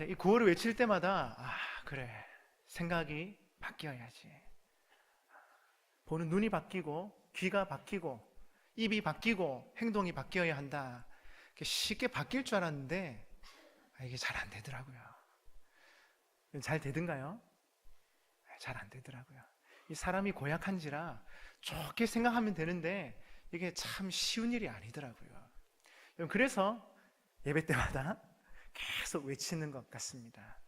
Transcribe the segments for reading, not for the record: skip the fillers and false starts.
이 구호를 외칠 때마다 그래, 생각이 바뀌어야지. 보는 눈이 바뀌고 귀가 바뀌고 입이 바뀌고 행동이 바뀌어야 한다. 쉽게 바뀔 줄 알았는데 이게 잘 안 되더라고요. 잘 되던가요? 잘 안 되더라고요. 이 사람이 고약한지라 좋게 생각하면 되는데 이게 참 쉬운 일이 아니더라고요. 그래서 예배 때마다 계속 외치는 것 같습니다.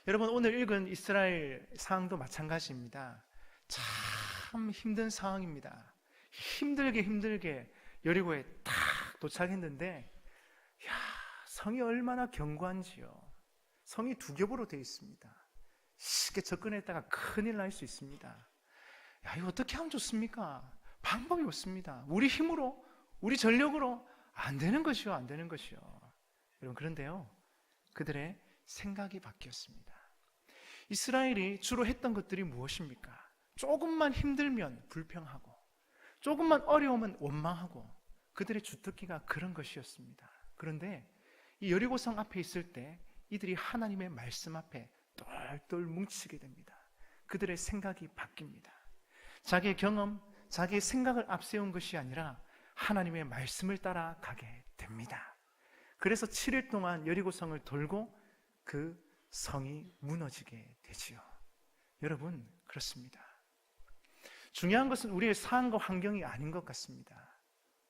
여러분, 오늘 읽은 이스라엘 상황도 마찬가지입니다. 참 힘든 상황입니다. 힘들게 여리고에 딱 도착했는데, 성이 얼마나 견고한지요. 성이 두 겹으로 되어 있습니다. 쉽게 접근했다가 큰일 날 수 있습니다. 이거 어떻게 하면 좋습니까? 방법이 없습니다. 우리 힘으로, 우리 전력으로 안 되는 것이요, 안 되는 것이요. 여러분, 그런데요, 그들의 생각이 바뀌었습니다. 이스라엘이 주로 했던 것들이 무엇입니까? 조금만 힘들면 불평하고, 조금만 어려우면 원망하고, 그들의 주특기가 그런 것이었습니다. 그런데 이 여리고성 앞에 있을 때 이들이 하나님의 말씀 앞에 똘똘 뭉치게 됩니다. 그들의 생각이 바뀝니다. 자기의 경험, 자기의 생각을 앞세운 것이 아니라 하나님의 말씀을 따라가게 됩니다. 그래서 7일 동안 여리고성을 돌고 그 성이 무너지게 되지요. 여러분, 그렇습니다. 중요한 것은 우리의 상황과 환경이 아닌 것 같습니다.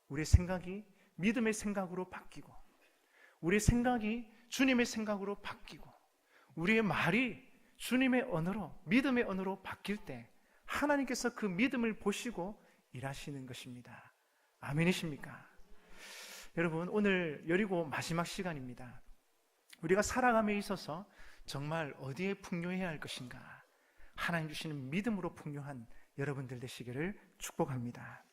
우리의 생각이 믿음의 생각으로 바뀌고, 우리의 생각이 주님의 생각으로 바뀌고, 우리의 말이 주님의 언어로, 믿음의 언어로 바뀔 때 하나님께서 그 믿음을 보시고 일하시는 것입니다. 아멘이십니까? 여러분, 오늘 여리고 마지막 시간입니다. 우리가 살아감에 있어서 정말 어디에 풍요해야 할 것인가? 하나님 주시는 믿음으로 풍요한 여러분들 되시기를 축복합니다.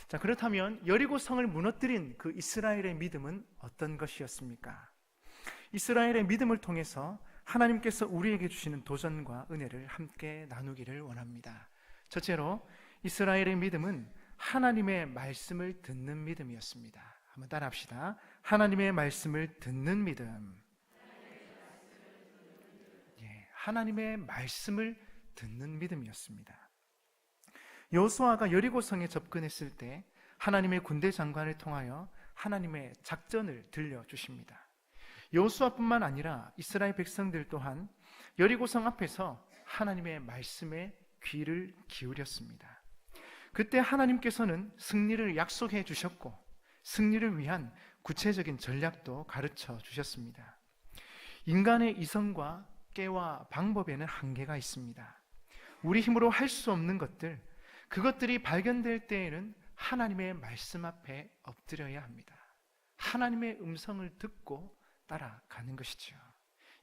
자, 그렇다면 여리고 성을 무너뜨린 그 이스라엘의 믿음은 어떤 것이었습니까? 이스라엘의 믿음을 통해서 하나님께서 우리에게 주시는 도전과 은혜를 함께 나누기를 원합니다. 첫째로, 이스라엘의 믿음은 하나님의 말씀을 듣는 믿음이었습니다. 한번 따라합시다. 하나님의 말씀을 듣는 믿음. 하나님의 말씀을 듣는 믿음이었습니다. 여호수아가 여리고성에 접근했을 때 하나님의 군대 장관을 통하여 하나님의 작전을 들려주십니다. 여호수아뿐만 아니라 이스라엘 백성들 또한 여리고성 앞에서 하나님의 말씀에 귀를 기울였습니다. 그때 하나님께서는 승리를 약속해 주셨고 승리를 위한 구체적인 전략도 가르쳐 주셨습니다. 인간의 이성과 깨와 방법에는 한계가 있습니다. 우리 힘으로 할 수 없는 것들, 그것들이 발견될 때에는 하나님의 말씀 앞에 엎드려야 합니다. 하나님의 음성을 듣고 따라가는 것이죠.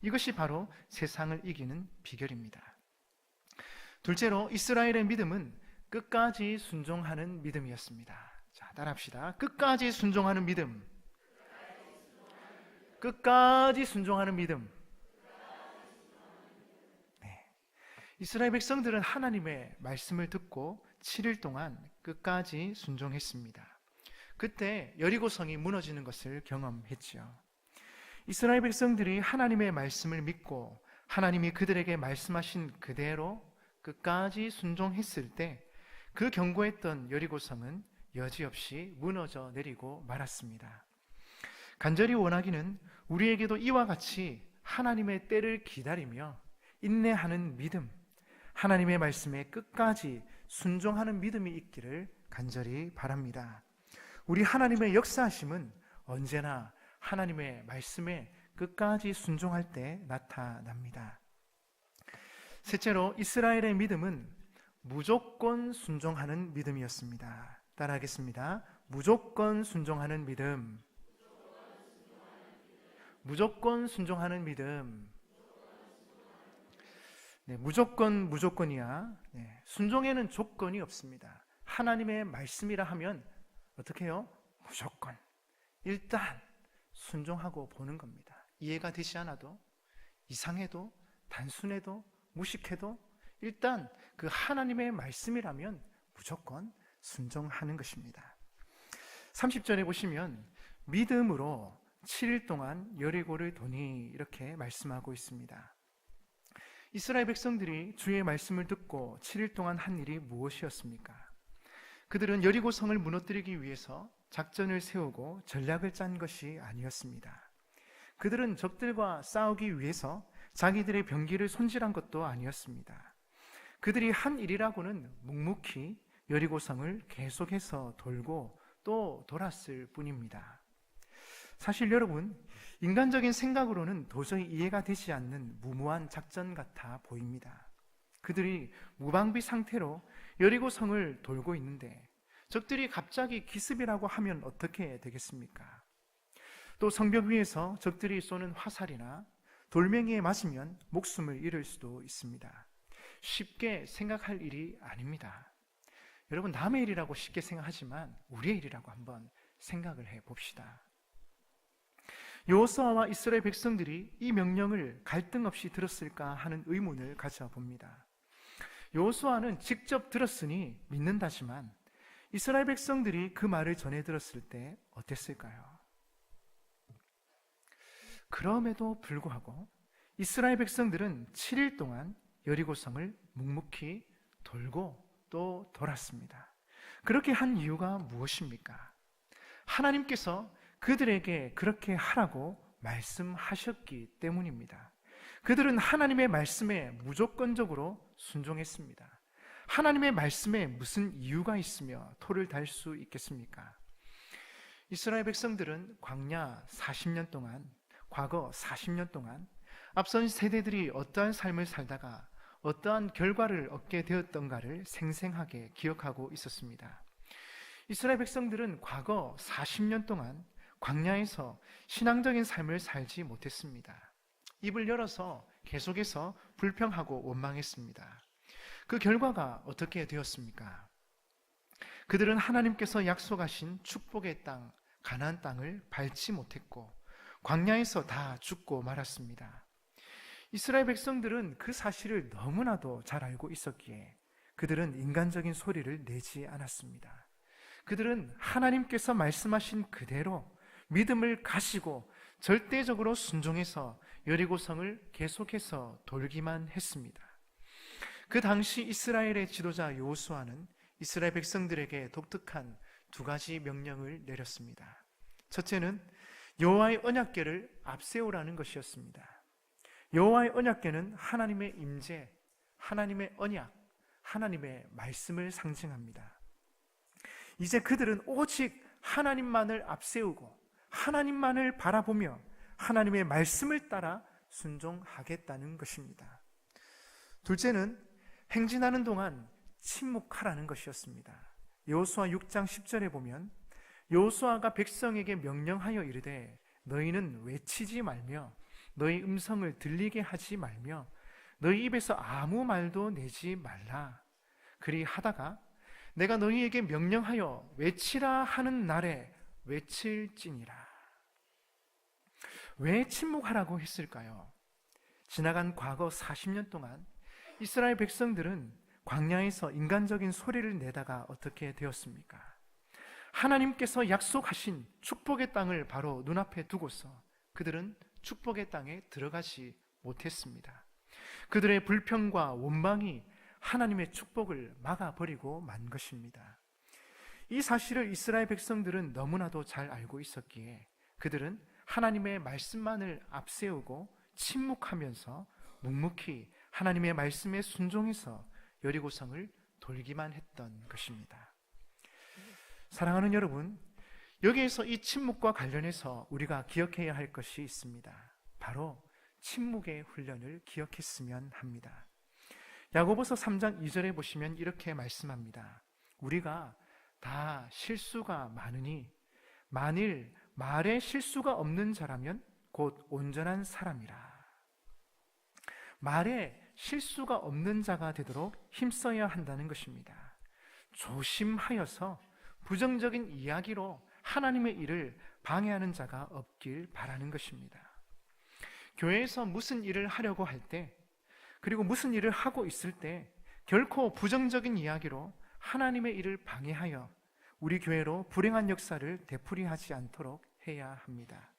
이것이 바로 세상을 이기는 비결입니다. 둘째로, 이스라엘의 믿음은 끝까지 순종하는 믿음이었습니다. 자, 따라합시다. 끝까지 순종하는 믿음. 끝까지 순종하는 믿음. 이스라엘 백성들은 하나님의 말씀을 듣고 7일 동안 끝까지 순종했습니다. 그때 여리고성이 무너지는 것을 경험했지요. 이스라엘 백성들이 하나님의 말씀을 믿고 하나님이 그들에게 말씀하신 그대로 끝까지 순종했을 때 그 견고했던 여리고성은 여지없이 무너져 내리고 말았습니다. 간절히 원하기는 우리에게도 이와 같이 하나님의 때를 기다리며 인내하는 믿음, 하나님의 말씀에 끝까지 순종하는 믿음이 있기를 간절히 바랍니다. 우리 하나님의 역사하심은 언제나 하나님의 말씀에 끝까지 순종할 때 나타납니다. 셋째로, 이스라엘의 믿음은 무조건 순종하는 믿음이었습니다. 따라하겠습니다. 무조건 순종하는 믿음. 무조건 순종하는 믿음. 무조건이야. 순종에는 조건이 없습니다. 하나님의 말씀이라 하면 어떻게 해요? 무조건. 일단 순종하고 보는 겁니다. 이해가 되지 않아도, 이상해도, 단순해도, 무식해도 일단 그 하나님의 말씀이라면 무조건 순종하는 것입니다. 30절에 보시면 믿음으로 7일 동안 여리고를 도니 이렇게 말씀하고 있습니다. 이스라엘 백성들이 주의 말씀을 듣고 7일 동안 한 일이 무엇이었습니까? 그들은 여리고 성을 무너뜨리기 위해서 작전을 세우고 전략을 짠 것이 아니었습니다. 그들은 적들과 싸우기 위해서 자기들의 병기를 손질한 것도 아니었습니다. 그들이 한 일이라고는 묵묵히 여리고 성을 계속해서 돌고 또 돌았을 뿐입니다. 사실 여러분, 인간적인 생각으로는 도저히 이해가 되지 않는 무모한 작전 같아 보입니다. 그들이 무방비 상태로 여리고 성을 돌고 있는데 적들이 갑자기 기습이라고 하면 어떻게 되겠습니까? 또 성벽 위에서 적들이 쏘는 화살이나 돌멩이에 맞으면 목숨을 잃을 수도 있습니다. 쉽게 생각할 일이 아닙니다. 여러분, 남의 일이라고 쉽게 생각하지만 우리의 일이라고 한번 생각을 해봅시다. 여호수아와 이스라엘 백성들이 이 명령을 갈등 없이 들었을까 하는 의문을 가져봅니다. 여호수아는 직접 들었으니 믿는다지만 이스라엘 백성들이 그 말을 전해 들었을 때 어땠을까요? 그럼에도 불구하고 이스라엘 백성들은 7일 동안 여리고성을 묵묵히 돌고 또 돌았습니다. 그렇게 한 이유가 무엇입니까? 하나님께서 그들에게 그렇게 하라고 말씀하셨기 때문입니다. 그들은 하나님의 말씀에 무조건적으로 순종했습니다. 하나님의 말씀에 무슨 이유가 있으며 토를 달 수 있겠습니까? 이스라엘 백성들은 광야 40년 동안, 과거 40년 동안 앞선 세대들이 어떠한 삶을 살다가 어떠한 결과를 얻게 되었던가를 생생하게 기억하고 있었습니다. 이스라엘 백성들은 과거 40년 동안 광야에서 신앙적인 삶을 살지 못했습니다. 입을 열어서 계속해서 불평하고 원망했습니다. 그 결과가 어떻게 되었습니까? 그들은 하나님께서 약속하신 축복의 땅, 가나안 땅을 밟지 못했고 광야에서 다 죽고 말았습니다. 이스라엘 백성들은 그 사실을 너무나도 잘 알고 있었기에 그들은 인간적인 소리를 내지 않았습니다. 그들은 하나님께서 말씀하신 그대로 믿음을 가지고 절대적으로 순종해서 여리고성을 계속해서 돌기만 했습니다. 그 당시 이스라엘의 지도자 여호수아는 이스라엘 백성들에게 독특한 두 가지 명령을 내렸습니다. 첫째는 여호와의 언약궤를 앞세우라는 것이었습니다. 여호와의 언약궤는 하나님의 임재, 하나님의 언약, 하나님의 말씀을 상징합니다. 이제 그들은 오직 하나님만을 앞세우고 하나님만을 바라보며 하나님의 말씀을 따라 순종하겠다는 것입니다. 둘째는 행진하는 동안 침묵하라는 것이었습니다. 여호수아 6장 10절에 보면 여호수아가 백성에게 명령하여 이르되 너희는 외치지 말며 너희 음성을 들리게 하지 말며 너희 입에서 아무 말도 내지 말라. 그리 하다가 내가 너희에게 명령하여 외치라 하는 날에 외칠지니라. 왜 침묵하라고 했을까요? 지나간 과거 40년 동안 이스라엘 백성들은 광야에서 인간적인 소리를 내다가 어떻게 되었습니까? 하나님께서 약속하신 축복의 땅을 바로 눈앞에 두고서 그들은 축복의 땅에 들어가지 못했습니다. 그들의 불평과 원망이 하나님의 축복을 막아버리고 만 것입니다. 이 사실을 이스라엘 백성들은 너무나도 잘 알고 있었기에 그들은 하나님의 말씀만을 앞세우고 침묵하면서 묵묵히 하나님의 말씀에 순종해서 여리고성을 돌기만 했던 것입니다. 사랑하는 여러분, 여기에서 이 침묵과 관련해서 우리가 기억해야 할 것이 있습니다. 바로 침묵의 훈련을 기억했으면 합니다. 야고보서 3장 2절에 보시면 이렇게 말씀합니다. 우리가 다 실수가 많으니 만일 말에 실수가 없는 자라면 곧 온전한 사람이라. 말에 실수가 없는 자가 되도록 힘써야 한다는 것입니다. 조심하여서 부정적인 이야기로 하나님의 일을 방해하는 자가 없길 바라는 것입니다. 교회에서 무슨 일을 하려고 할 때, 그리고 무슨 일을 하고 있을 때 결코 부정적인 이야기로 하나님의 일을 방해하여 우리 교회로 불행한 역사를 되풀이하지 않도록 해야 합니다.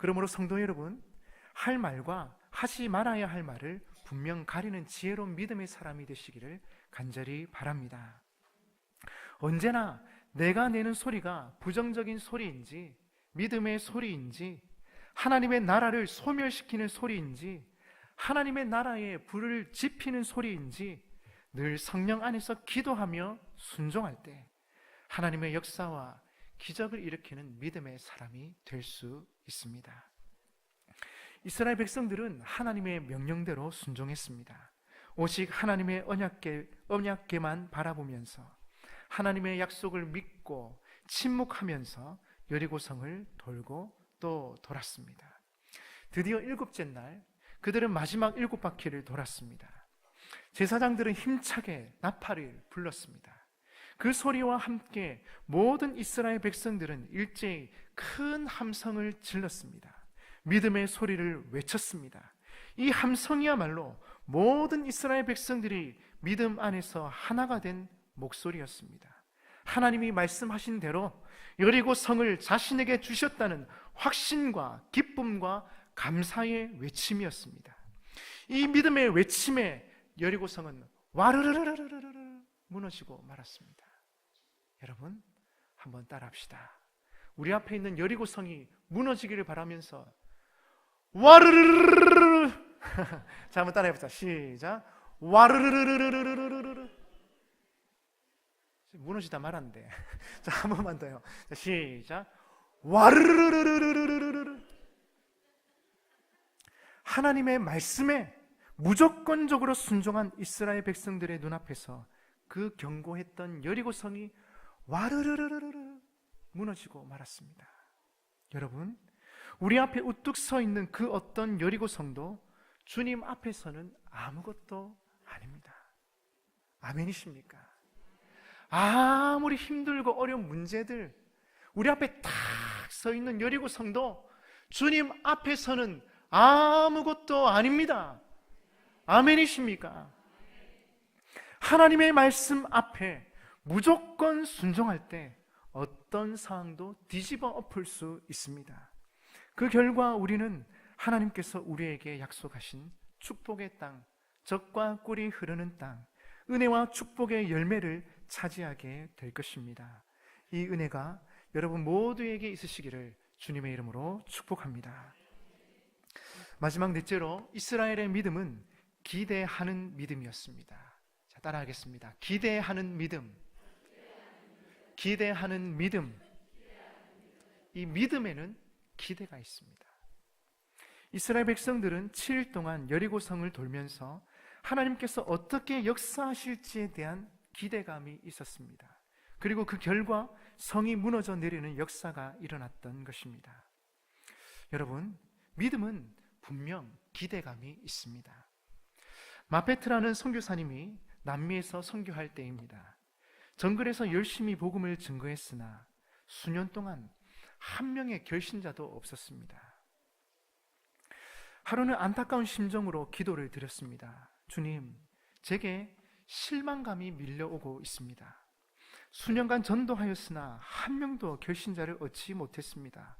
그러므로 성도 여러분, 할 말과 하지 말아야 할 말을 분명 가리는 지혜로운 믿음의 사람이 되시기를 간절히 바랍니다. 언제나 내가 내는 소리가 부정적인 소리인지 믿음의 소리인지 하나님의 나라를 소멸시키는 소리인지 하나님의 나라에 불을 지피는 소리인지 늘 성령 안에서 기도하며 순종할 때 하나님의 역사와 기적을 일으키는 믿음의 사람이 될 수 있습니다. 이스라엘 백성들은 하나님의 명령대로 순종했습니다. 오직 하나님의 언약궤만 바라보면서 하나님의 약속을 믿고 침묵하면서 여리고성을 돌고 또 돌았습니다. 드디어 7째 날 그들은 마지막 7바퀴를 돌았습니다. 제사장들은 힘차게 나팔을 불렀습니다. 그 소리와 함께 모든 이스라엘 백성들은 일제히 큰 함성을 질렀습니다. 믿음의 소리를 외쳤습니다. 이 함성이야말로 모든 이스라엘 백성들이 믿음 안에서 하나가 된 목소리였습니다. 하나님이 말씀하신 대로 여리고 성을 자신에게 주셨다는 확신과 기쁨과 감사의 외침이었습니다. 이 믿음의 외침에 여리고 성은 와르르르르르르 무너지고 말았습니다. 여러분, 한번 따라합시다. 우리 앞에 있는 여리고 성이 무너지기를 바라면서 와르르르르르르 자, 한번 따라해보자. 시작. 와르르르르르르르르 무너지다 말았는데 자, 한 번만 더요. 자, 시작. 와르르르르르르르르 하나님의 말씀에 무조건적으로 순종한 이스라엘 백성들의 눈앞에서 그 경고했던 여리고 성이 와르르르르르 무너지고 말았습니다. 여러분, 우리 앞에 우뚝 서 있는 그 어떤 여리고 성도 주님 앞에서는 아무것도 아닙니다. 아멘이십니까? 아무리 힘들고 어려운 문제들 우리 앞에 탁 서 있는 여리고 성도 주님 앞에서는 아무것도 아닙니다. 아멘이십니까? 하나님의 말씀 앞에 무조건 순종할 때 어떤 상황도 뒤집어 엎을 수 있습니다. 그 결과 우리는 하나님께서 우리에게 약속하신 축복의 땅, 젖과 꿀이 흐르는 땅, 은혜와 축복의 열매를 차지하게 될 것입니다. 이 은혜가 여러분 모두에게 있으시기를 주님의 이름으로 축복합니다. 마지막 넷째로 이스라엘의 믿음은 기대하는 믿음이었습니다. 자, 따라하겠습니다. 기대하는 믿음. 기대하는 믿음. 이 믿음에는 기대가 있습니다. 이스라엘 백성들은 7일 동안 여리고성을 돌면서 하나님께서 어떻게 역사하실지에 대한 기대감이 있었습니다. 그리고 그 결과 성이 무너져 내리는 역사가 일어났던 것입니다. 여러분, 믿음은 분명 기대감이 있습니다. 마페트라는 선교사님이 남미에서 선교할 때입니다. 정글에서 열심히 복음을 증거했으나 수년 동안 한 명의 결신자도 없었습니다. 하루는 안타까운 심정으로 기도를 드렸습니다. 주님, 제게 실망감이 밀려오고 있습니다. 수년간 전도하였으나 한 명도 결신자를 얻지 못했습니다.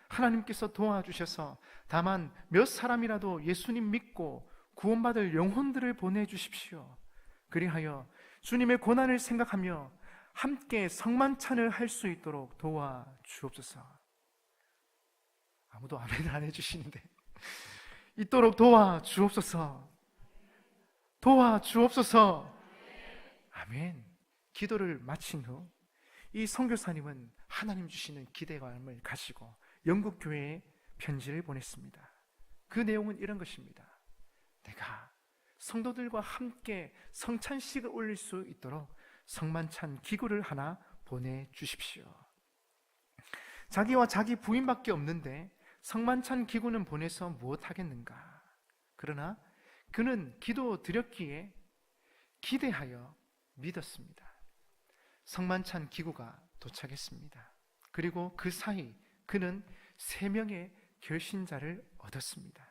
하나님께서 도와주셔서 다만 몇 사람이라도 예수님 믿고 구원받을 영혼들을 보내주십시오. 그리하여 주님의 고난을 생각하며 함께 성만찬을 할 수 있도록 도와주옵소서. 아무도 아멘을 안 해주시는데 있도록 도와주옵소서. 도와주옵소서. 아멘. 기도를 마친 후 이 선교사님은 하나님 주시는 기대감을 가지고 영국 교회에 편지를 보냈습니다. 그 내용은 이런 것입니다. 내가 성도들과 함께 성찬식을 올릴 수 있도록 성만찬 기구를 하나 보내주십시오. 자기와 자기 부인밖에 없는데 성만찬 기구는 보내서 무엇하겠는가? 그러나 그는 기도 드렸기에 기대하여 믿었습니다. 성만찬 기구가 도착했습니다. 그리고 그 사이 그는 3명의 결신자를 얻었습니다.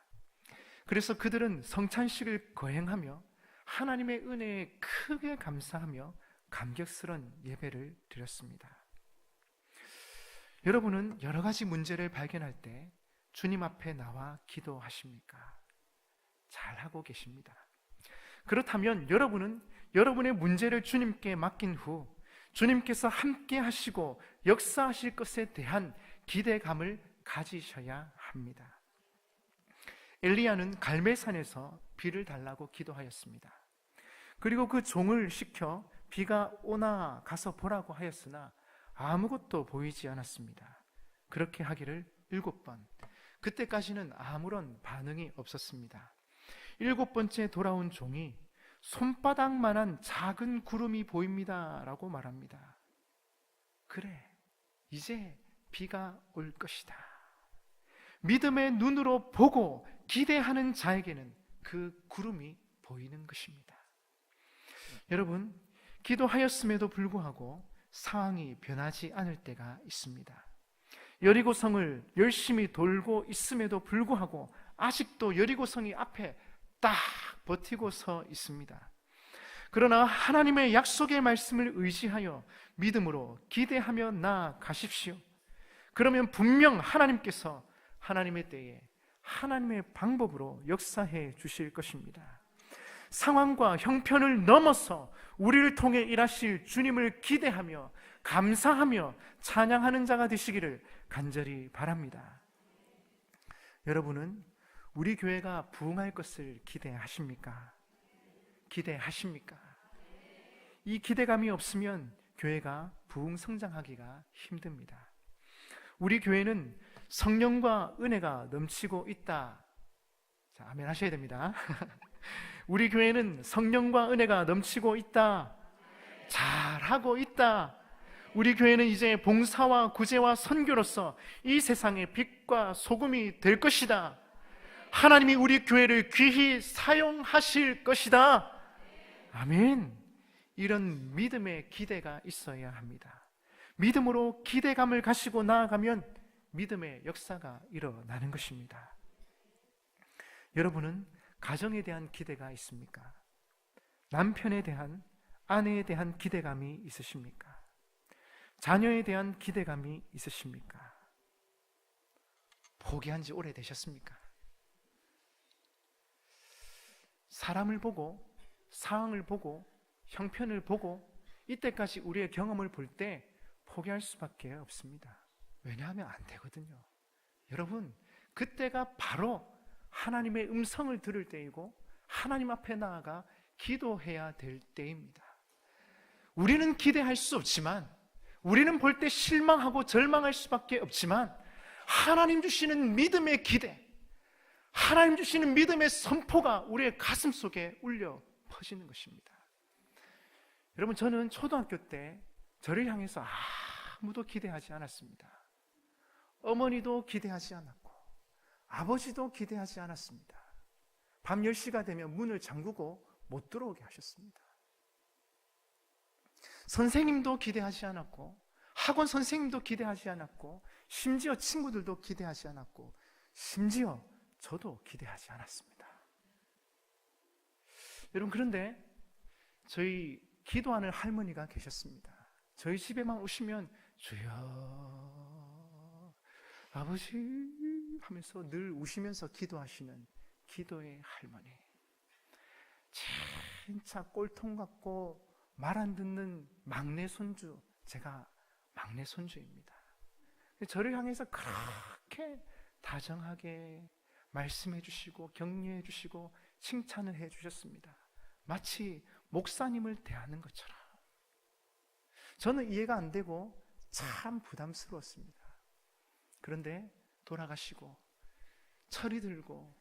그래서 그들은 성찬식을 거행하며 하나님의 은혜에 크게 감사하며 감격스러운 예배를 드렸습니다. 여러분은 여러 가지 문제를 발견할 때 주님 앞에 나와 기도하십니까? 잘하고 계십니다. 그렇다면 여러분은 여러분의 문제를 주님께 맡긴 후 주님께서 함께 하시고 역사하실 것에 대한 기대감을 가지셔야 합니다. 엘리야는 갈멜산에서 비를 달라고 기도하였습니다. 그리고 그 종을 시켜 비가 오나 가서 보라고 하였으나 아무것도 보이지 않았습니다. 그렇게 하기를 7번. 그때까지는 아무런 반응이 없었습니다. 7번째 돌아온 종이 손바닥만한 작은 구름이 보입니다 라고 말합니다. 그래, 이제 비가 올 것이다. 믿음의 눈으로 보고 기대하는 자에게는 그 구름이 보이는 것입니다. 여러분, 기도하였음에도 불구하고 상황이 변하지 않을 때가 있습니다. 여리고성을 열심히 돌고 있음에도 불구하고 아직도 여리고성이 앞에 딱 버티고 서 있습니다. 그러나 하나님의 약속의 말씀을 의지하여 믿음으로 기대하며 나아가십시오. 그러면 분명 하나님께서 하나님의 때에 하나님의 방법으로 역사해 주실 것입니다. 상황과 형편을 넘어서 우리를 통해 일하실 주님을 기대하며 감사하며 찬양하는 자가 되시기를 간절히 바랍니다. 여러분은 우리 교회가 부흥할 것을 기대하십니까? 기대하십니까? 이 기대감이 없으면 교회가 부흥 성장하기가 힘듭니다. 우리 교회는 성령과 은혜가 넘치고 있다. 자, 아멘 하셔야 됩니다. 우리 교회는 성령과 은혜가 넘치고 있다. 잘하고 있다. 우리 교회는 이제 봉사와 구제와 선교로서 이 세상의 빛과 소금이 될 것이다. 하나님이 우리 교회를 귀히 사용하실 것이다. 아멘. 이런 믿음의 기대가 있어야 합니다. 믿음으로 기대감을 가지고 나아가면 믿음의 역사가 일어나는 것입니다. 여러분은 가정에 대한 기대가 있습니까? 남편에 대한, 아내에 대한 기대감이 있으십니까? 자녀에 대한 기대감이 있으십니까? 포기한 지 오래되셨습니까? 사람을 보고, 상황을 보고, 형편을 보고 이때까지 우리의 경험을 볼 때 포기할 수밖에 없습니다. 왜냐하면 안 되거든요. 여러분, 그때가 바로 하나님의 음성을 들을 때이고 하나님 앞에 나아가 기도해야 될 때입니다. 우리는 기대할 수 없지만, 우리는 볼 때 실망하고 절망할 수밖에 없지만, 하나님 주시는 믿음의 기대, 하나님 주시는 믿음의 선포가 우리의 가슴 속에 울려 퍼지는 것입니다. 여러분, 저는 초등학교 때 저를 향해서 아무도 기대하지 않았습니다. 어머니도 기대하지 않았고 아버지도 기대하지 않았습니다. 밤 10시가 되면 문을 잠그고 못 들어오게 하셨습니다. 선생님도 기대하지 않았고 학원 선생님도 기대하지 않았고 심지어 친구들도 기대하지 않았고 심지어 저도 기대하지 않았습니다. 여러분, 그런데 저희 기도하는 할머니가 계셨습니다. 저희 집에만 오시면 주여 아버지 하면서 늘 우시면서 기도하시는 기도의 할머니. 진짜 꼴통 같고 말 안 듣는 막내 손주, 제가 막내 손주입니다. 저를 향해서 그렇게 다정하게 말씀해 주시고 격려해 주시고 칭찬을 해 주셨습니다. 마치 목사님을 대하는 것처럼. 저는 이해가 안 되고 참 부담스러웠습니다. 그런데 돌아가시고 철이 들고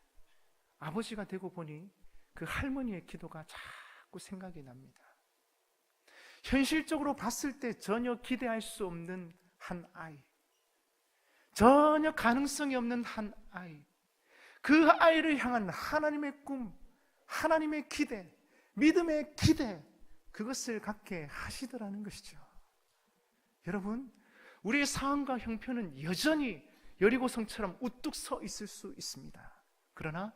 아버지가 되고 보니 그 할머니의 기도가 자꾸 생각이 납니다. 현실적으로 봤을 때 전혀 기대할 수 없는 한 아이, 전혀 가능성이 없는 한 아이, 그 아이를 향한 하나님의 꿈, 하나님의 기대, 믿음의 기대, 그것을 갖게 하시더라는 것이죠. 여러분, 우리의 상황과 형편은 여전히 여리고성처럼 우뚝 서 있을 수 있습니다. 그러나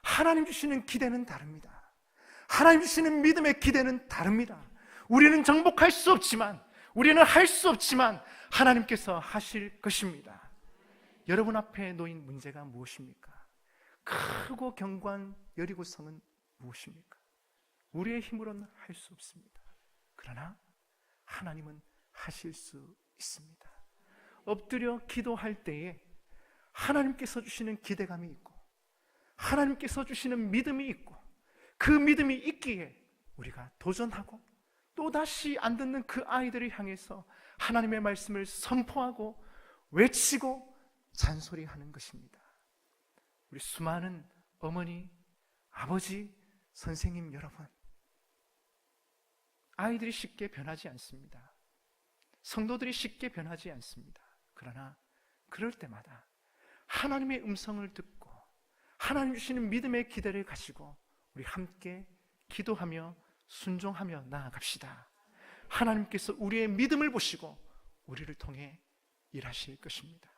하나님 주시는 기대는 다릅니다. 하나님 주시는 믿음의 기대는 다릅니다. 우리는 정복할 수 없지만, 우리는 할 수 없지만 하나님께서 하실 것입니다. 여러분 앞에 놓인 문제가 무엇입니까? 크고 견고한 여리고성은 무엇입니까? 우리의 힘으로는 할 수 없습니다. 그러나 하나님은 하실 수 있습니다. 엎드려 기도할 때에 하나님께서 주시는 기대감이 있고 하나님께서 주시는 믿음이 있고 그 믿음이 있기에 우리가 도전하고 또다시 안 듣는 그 아이들을 향해서 하나님의 말씀을 선포하고 외치고 잔소리하는 것입니다. 우리 수많은 어머니, 아버지, 선생님 여러분, 아이들이 쉽게 변하지 않습니다. 성도들이 쉽게 변하지 않습니다. 그러나 그럴 때마다 하나님의 음성을 듣고 하나님 주시는 믿음의 기대를 가지고 우리 함께 기도하며 순종하며 나아갑시다. 하나님께서 우리의 믿음을 보시고 우리를 통해 일하실 것입니다.